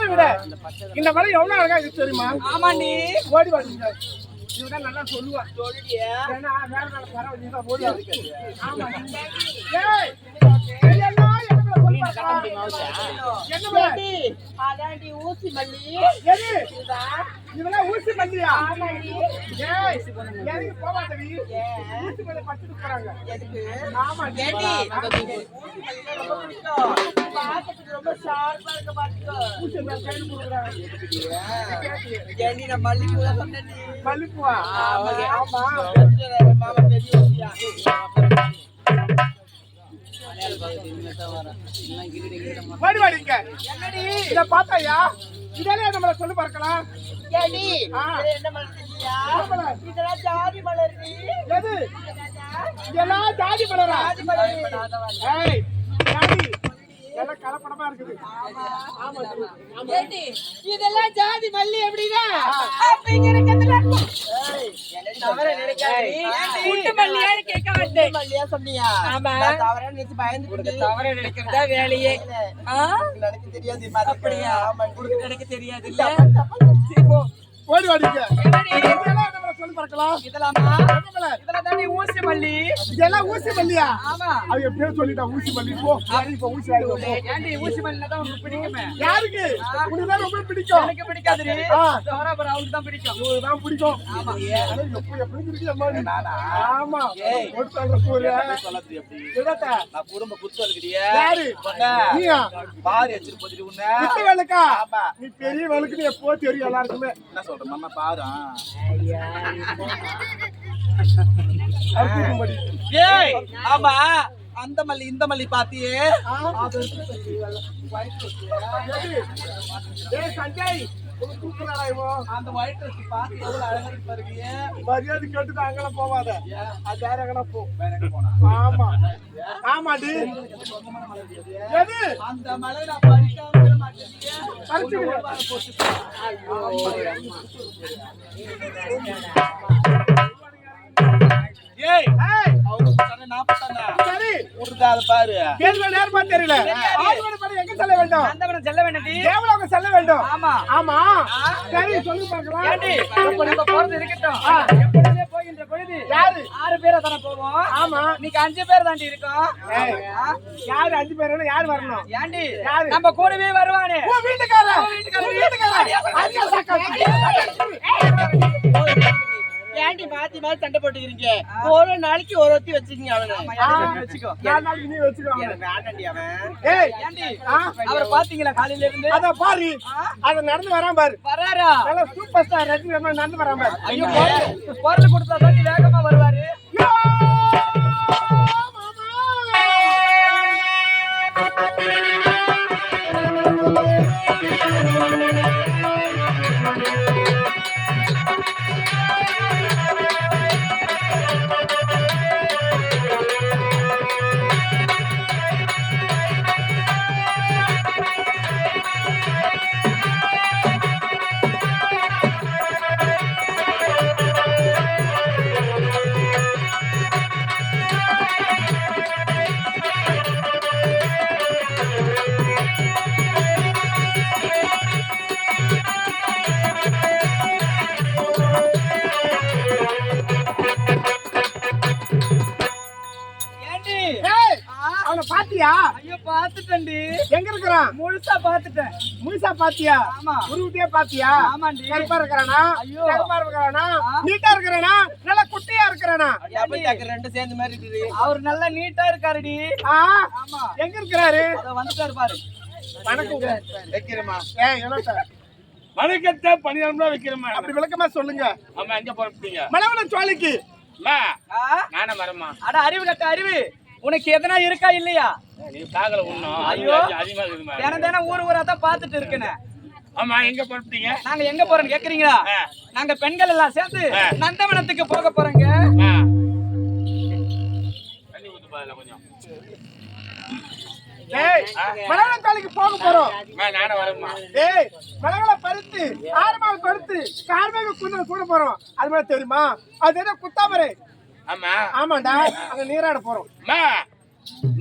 மலையை விட இந்த மலை எவ்வளவு அழகா இருக்கு தெரியுமா? ஆமாண்டி. ஓடி வாங்க. இவதான் நல்லா சொல்லுவா. சொல்லிட்டியா? ஏன்னா வேற நாள் பரவாயில்லை தான் ஓடி வாங்க. ஆமா. அதாண்டி ஊசி மல்லி. எது இதெல்லாம் ஊசி மல்லியா? எதுக்கு போவாதவி? ஊசி மல்லி பட்டுட்டு போறாங்க. எதுக்கு? ஆமா ஏண்டி ரொம்ப ஷார்ப்பா இருக்க பாத்துக்கோ. ஊசி மல்லி கையில கொடுக்குறாங்க. ஏண்டி நான் மல்லிப்பூ தான் சொன்னேன். மல்லிப்பூவா? ஆமா. மாமா பெரிய ஊசியா? வாடிங்க. இத பாத்தாயா? இதெல்லாம் நம்மள சொல்லி பார்க்கலாம். ஏண்டி என்ன மலர்ச்சியா? இதெல்லாம் ஜாதி மலர்டி. எது? இதெல்லாம் ஜாதி மலரா? ஜாதி மலர். ஏய் ஜாதி எல்லாம் கலப்படமா இருக்குது. ஆமா. ஏண்டி இதெல்லாம் ஜாதி மல்லி எப்படினா? அப்பங்க இருக்கதுல. ஏய் தவற நினைக்காதீ. குண்டு மல்லியான்னு கேட்க வந்தேன். மல்லியா சொன்னியா? ஆமா. நான் தவற நினைச்சு பயந்துக்கிட்டு தவற நினைக்கிறதா வேலையே. எனக்கு தெரியாது மாதிரி. அப்படியே உங்களுக்கு எனக்கு தெரியாது இல்ல. சரி போ. ஓடி வாடிங்க. இதெல்லாம் நம்மள சொல்லி பார்க்கலாம். இதெல்லாமா? இதெல்லாம் தானே ஊசி மல்லி. இதெல்லாம் ஊசி மல்லியா? ஆமா. அவங்க பேர் சொல்லிட்டா ஊசி மல்லி. போ. இப்போ ஊசி ஆயிடும். ஏண்டி ஊசி மல்லினா தான் உங்களுக்கு பிடிக்குமே? யாருக்கு? உனக்கு தான் ரொம்ப பிடிக்கும். எனக்கு பிடிக்காதுடி. சோராபர அவளுக்கு தான் பிடிக்கும். உங்களுக்கு தான் பிடிக்கும். ஆமா. எப்படி இருக்கு அம்மா நீ? ஆமா. ஒரு சொல்ற போறே. சொல்லது எப்படி? என்னடா? நான் குடும்ப குத்து சொல்லுறியே. யாரு? நீயா? பாரு எச்சிரு போடி உன்ன. குத்து வேலக்கா? ஆமா. நீ பெரிய வேலக்கு எப்போ தெரியும் எல்லாருக்குமே. என்ன சொல்ற மாமா பாரு. ஐயா. ஏய் ஆமா அந்த மல்லி இந்த மல்லி பாத்தியே? ஏய் சஞ்சய் தூக்குறாடா இவோ. அந்த ஒயிட் ட்ரெஸ் பாத்தி எவ்வளவு அழகா இருக்கு பாருங்க. மரியாதை கேட்டுட்டு அங்கல போவாத. அது வேற எங்கனா போ. வேற எங்க போனா? ஆமா. ஆமாடி. எது? அந்த மலையில பறிக்காம விட மாட்டீங்க. பறிச்சு போட்டு. ஏய் அவங்க சொன்ன நாப்பட்டாங்க. சரி உருதா அத பாரு. கேள்வி நேரமா தெரியல. ஆழ்வார் படி எங்க செல்ல வேண்டும்? அந்தவன செல்ல வேண்டியது. தேவலோகம் செல்ல வேண்டும். ஆமா. ஆமா. சரி சொல்லு பார்க்கலாம். ஏண்டி இப்ப நம்ம போறது இருக்கட்டும். எப்படியே போகின்ற பொழுது யாரு? 6 பேரா தான போவோம். ஆமா. நீங்க 5 பேர் தாண்டி இருக்கோம். யாரு 5 பேரோட யார் வரணும்? ஏண்டி யாரு? நம்ம கூடவே வருவானே. ஓ வீட்டுக்காரர். அரியா சாக்கா. ஏண்டி மாத்தி மாத்தி சண்டை போட்டுக்கிறீங்க? ஒரு நாளைக்கு ஒரு ஒத்தி வச்சுக்கீங்க அவன. வெச்சுக்கோ. நாளைக்கு நீ வெச்சுக்கோ. எனக்கு வேண்டாண்டி அவன். ஏய் ஏண்டி அவரை பாத்தீங்களா காலையில இருந்து? அத பாரு. அத நடந்து வரான் பாரு. வராரா? நல்ல சூப்பர் ஸ்டார் ரஜினி மாதிரி நடந்து வரான் பாரு. ஐயோ பொருள் கொடுத்தா தான் வேகமா வருவாரு. பாத்தியா? ஐயோ பாத்துட்டேன்டி. எங்க இருக்கறான்? முழுசா பாத்துட்டேன். முழுசா பாத்தியா? ஆமா. உருவிட்டே பாத்தியா? ஆமாண்டி. கருப்பா இருக்கறானா? ஐயோ கருப்பா இருக்கறானா? நீட்டா இருக்கறானா? நல்ல குட்டியா இருக்கறானா? அப்படியே ரெண்டு சேர்ந்த மாதிரி இருக்குது. அவர் நல்லா நீட்டா இருக்காருடி. ஆமா. எங்க இருக்கறாரு? அத வந்துட்டாரு பாரு. வணக்கம் வைக்கிறமா. ஏய் என்னடா? வணக்கத்தை பணியாளமா வைக்கிறமா. அப்படி விளக்கமா சொல்லுங்க. ஆமா எங்க போறீங்க? மலவன சோலைக்கு. மா நானே வரமா. அட அறிவு கட்ட அறிவு. உனக்கு எதனா இருக்கா இல்லையா? நீ தாகல உண்ணோம். ஐயோ அதிகமா இருக்குமா? தினம் ஊர் ஊரா தான் பாத்துட்டு இருக்கேன். ஆமா எங்க போறீங்க? நாங்க எங்க போறோம்னு கேக்குறீங்களா? நாங்க பெண்கள் எல்லாம் சேர்ந்து நந்தவனத்துக்கு போக போறோங்க. தண்ணி ஊத்து பாருங்க கொஞ்சம். ஏய் மலவன சோலைக்கு போக போறோம். நானே வரமா. ஏய் மலவன பருத்து ஆரமால் பருத்து கார்மேக குந்தர கூட போறோம். அது மாதிரி தெரியுமா? அது என்ன குத்தாமரை. ஆமா ஆமாடா அங்க நீராட போறோம்.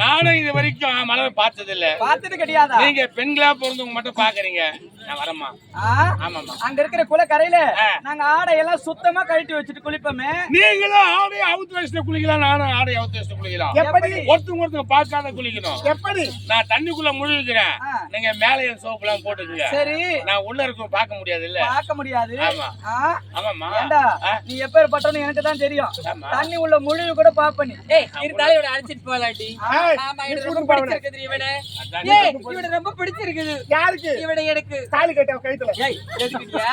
நானும் இது வரைக்கும் மலவை பார்த்தது இல்ல. பார்த்தது கிடையாதா? நீங்க பெண்களா பிறந்தவங்க மட்டும் பாக்குறீங்க. நான் வரேம்மா. ஆ? ஆமாம்மா. அங்க இருக்கிற குளக்கரையில ஆ. நாங்க ஆடையெல்லாம் சுத்தமா கழட்டி வச்சுட்டு குளிப்போமே. நீங்களும் ஆடையை அவுத்து வச்சுட்டு குளிக்கலாம், நானும் ஆடையை அவுத்து வச்சுட்டு குளிக்கலாம். எப்படி ஒருத்தங்க பார்க்காத குளிக்கணும். எப்படி நான் தண்ணிக்குள்ள முழுகிறேன், ஆ. நீங்க மேலே சோப்பு எல்லாம் போட்டுக்குங்க. சரி, நான் உள்ள இருக்கும் பார்க்க முடியாது இல்ல. பார்க்க முடியாது. ஆமா. ஆ? ஆமாம்மா. ஏண்டா ஆ. நீ எப்பேற்பட்டவன்னு எனக்கு தான் தெரியும். ஆமா. தண்ணி உள்ள முழுகு கூட பாப்ப நீ. இருந்தாலும் இவனை அழைச்சிட்டு போகலாட்டி. ஏய், ஆமா, நீ எனக்கு கூட்டிட்டு ரொம்ப போவன. பிடிச்சிருக்குது இவனை. அதான் ஏய், இவனை ரொம்ப பிடிச்சிருக்குது. யாருக்கு இவனை எனக்கு. தாலி கட்ட கழுத்துல ஏய், எடுத்துக்கிட்டியா?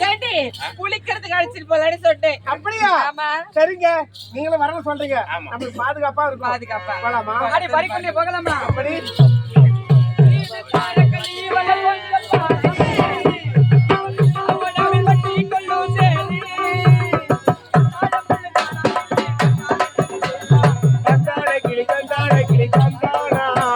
ஏண்டி, குளிக்கிறதுக்கு அழைச்சிட்டு போகலான்னு சொல்லிட்டேன். அப்படியா ஆமா. சரிங்க, நீங்களும் வரணும் சொல்றீங்க. ஆமா. நம்மளுக்கு பாதுகாப்பா இருக்கும். பாதுகாப்பா. போலாமா? ஆடி பறிக்கொண்டே போகலாமா? அப்படி தந்தாட கிளி தந்தாட கிளி தந்தானா.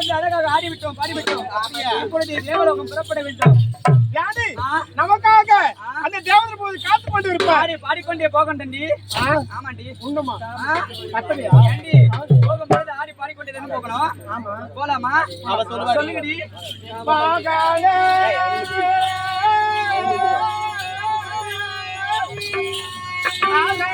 வந்து அழகாக ஆடிவிட்டோம் பாடிவிட்டோம் இப்பொழுது தேவலோகம் புறப்பட வேண்டும் யானை நமக்காக அந்த தேவதை போது காத்து கொண்டு இருப்பார் பாடிக்கொண்டே போகண்டண்டி ஆமாண்டி உண்மைமா ஆ? கட்டளையா ஏண்டி போகும்போது ஆடி பாடிக்கொண்டே தானே போகணும் ஆமா போலாமா சொல்லுங்கடி மகளே ஆலே